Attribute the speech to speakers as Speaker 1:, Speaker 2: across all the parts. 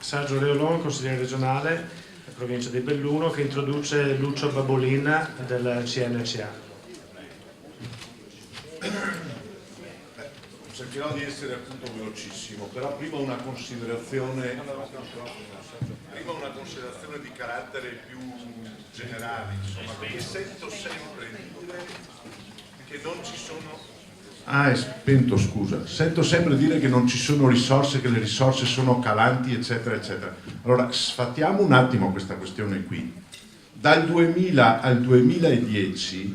Speaker 1: Sergio Reolon, consigliere regionale, provincia di Belluno, che introduce Lucio Babolin del CNCA.
Speaker 2: Cercherò di essere appunto velocissimo, però prima una considerazione di carattere più generale, insomma, perché sento sempre dire che non ci sono... Ah, è spento, scusa. Sento sempre dire che non ci sono risorse, che le risorse sono calanti, eccetera, eccetera. Allora, sfattiamo un attimo questa questione qui. Dal 2000 al 2010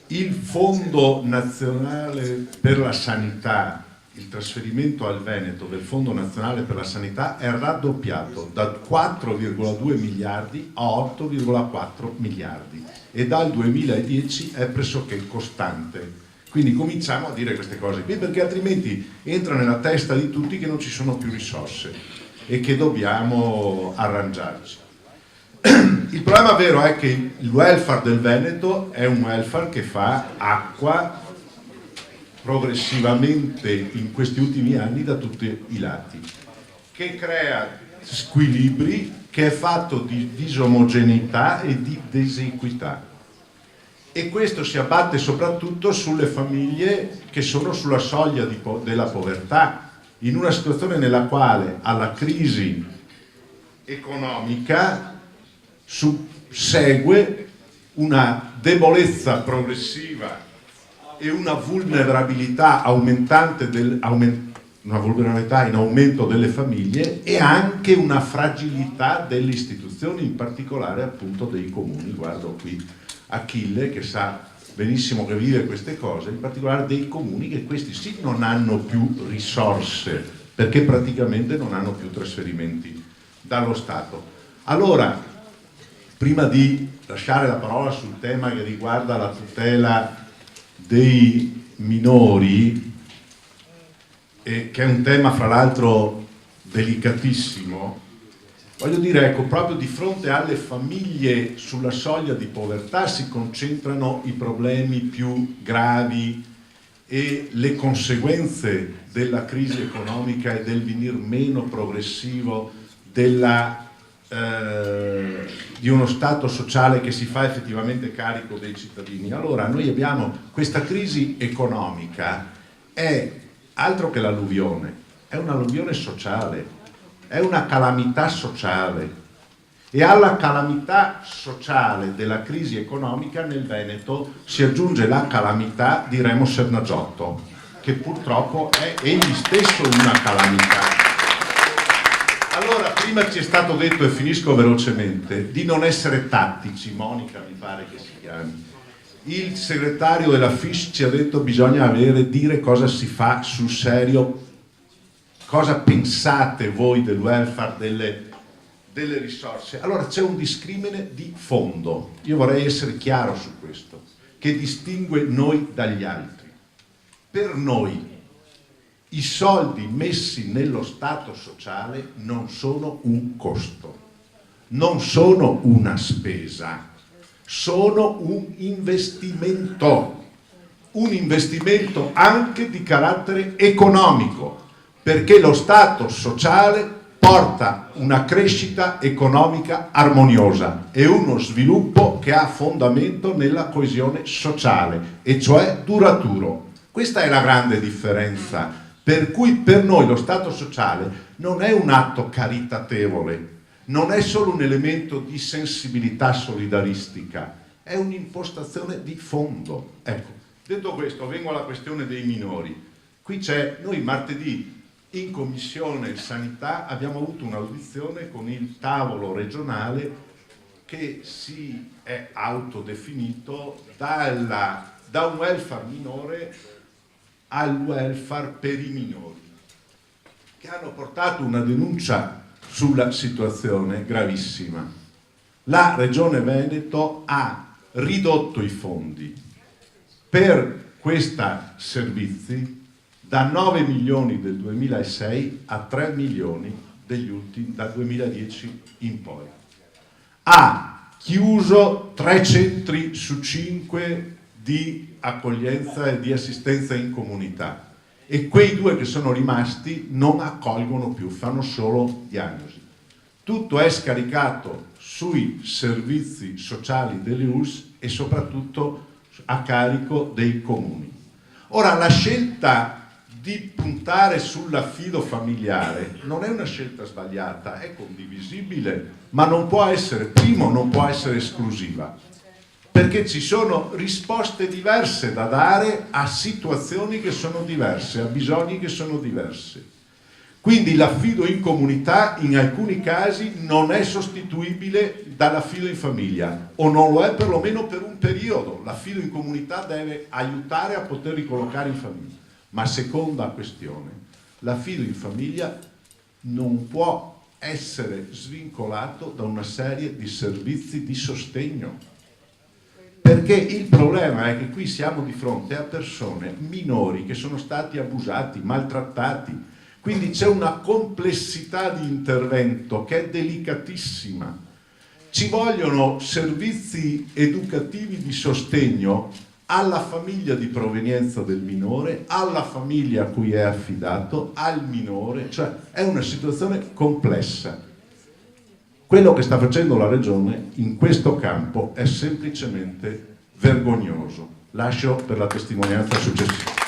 Speaker 2: il Fondo Nazionale per la Sanità, il trasferimento al Veneto del Fondo Nazionale per la Sanità è raddoppiato da 4,2 miliardi a 8,4 miliardi e dal 2010 è pressoché costante. Quindi cominciamo a dire queste cose qui, perché altrimenti entra nella testa di tutti che non ci sono più risorse e che dobbiamo arrangiarci. Il problema vero è che il welfare del Veneto è un welfare che fa acqua progressivamente in questi ultimi anni da tutti i lati, che crea squilibri, che è fatto di disomogeneità e di disequità. E questo si abbatte soprattutto sulle famiglie che sono sulla soglia della povertà, in una situazione nella quale alla crisi economica segue una debolezza progressiva e una vulnerabilità una vulnerabilità in aumento delle famiglie e anche una fragilità delle istituzioni, in particolare appunto dei comuni. Guardo qui Achille che sa benissimo che vive queste cose, in particolare dei comuni, che questi sì non hanno più risorse perché praticamente non hanno più trasferimenti dallo Stato. Allora, prima di lasciare la parola sul tema che riguarda la tutela dei minori, che è un tema fra l'altro delicatissimo, voglio dire, ecco, proprio di fronte alle famiglie sulla soglia di povertà si concentrano i problemi più gravi e le conseguenze della crisi economica e del venir meno progressivo di uno Stato sociale che si fa effettivamente carico dei cittadini. Allora, noi abbiamo questa crisi economica, è altro che l'alluvione, è un'alluvione sociale. È una calamità sociale e alla calamità sociale della crisi economica nel Veneto si aggiunge la calamità di Remo Sernagiotto, che purtroppo è egli stesso una calamità. Allora, prima ci è stato detto, e finisco velocemente, di non essere tattici. Monica mi pare che si chiami. Il segretario della FIS ci ha detto che bisogna dire cosa si fa sul serio. Cosa pensate voi del welfare, delle risorse? Allora c'è un discrimine di fondo, io vorrei essere chiaro su questo, che distingue noi dagli altri. Per noi i soldi messi nello Stato sociale non sono un costo, non sono una spesa, sono un investimento anche di carattere economico, perché lo Stato sociale porta una crescita economica armoniosa e uno sviluppo che ha fondamento nella coesione sociale, e cioè duraturo. Questa è la grande differenza, per cui per noi lo Stato sociale non è un atto caritatevole, non è solo un elemento di sensibilità solidaristica, è un'impostazione di fondo. Ecco, detto questo, vengo alla questione dei minori. Qui noi martedì in Commissione Sanità abbiamo avuto un'audizione con il tavolo regionale che si è autodefinito da un welfare minore al welfare per i minori, che hanno portato una denuncia sulla situazione gravissima. La Regione Veneto ha ridotto i fondi per questi servizi da 9 milioni del 2006 a 3 milioni dal 2010 in poi. Ha chiuso 3 centri su 5 di accoglienza e di assistenza in comunità e quei 2 che sono rimasti non accolgono più, fanno solo diagnosi. Tutto è scaricato sui servizi sociali delle ULSS e soprattutto a carico dei comuni. Ora, la scelta di puntare sull'affido familiare non è una scelta sbagliata, è condivisibile, ma non può essere, primo, non può essere esclusiva, perché ci sono risposte diverse da dare a situazioni che sono diverse, a bisogni che sono diversi. Quindi l'affido in comunità in alcuni casi non è sostituibile dall'affido in famiglia, o non lo è perlomeno per un periodo. L'affido in comunità deve aiutare a poter ricollocare in famiglia. Ma seconda questione, l'affido in famiglia non può essere svincolato da una serie di servizi di sostegno. Perché il problema è che qui siamo di fronte a persone minori che sono stati abusati, maltrattati, quindi c'è una complessità di intervento che è delicatissima. Ci vogliono servizi educativi di sostegno alla famiglia di provenienza del minore, alla famiglia a cui è affidato, al minore, cioè è una situazione complessa. Quello che sta facendo la Regione in questo campo è semplicemente vergognoso. Lascio per la testimonianza successiva.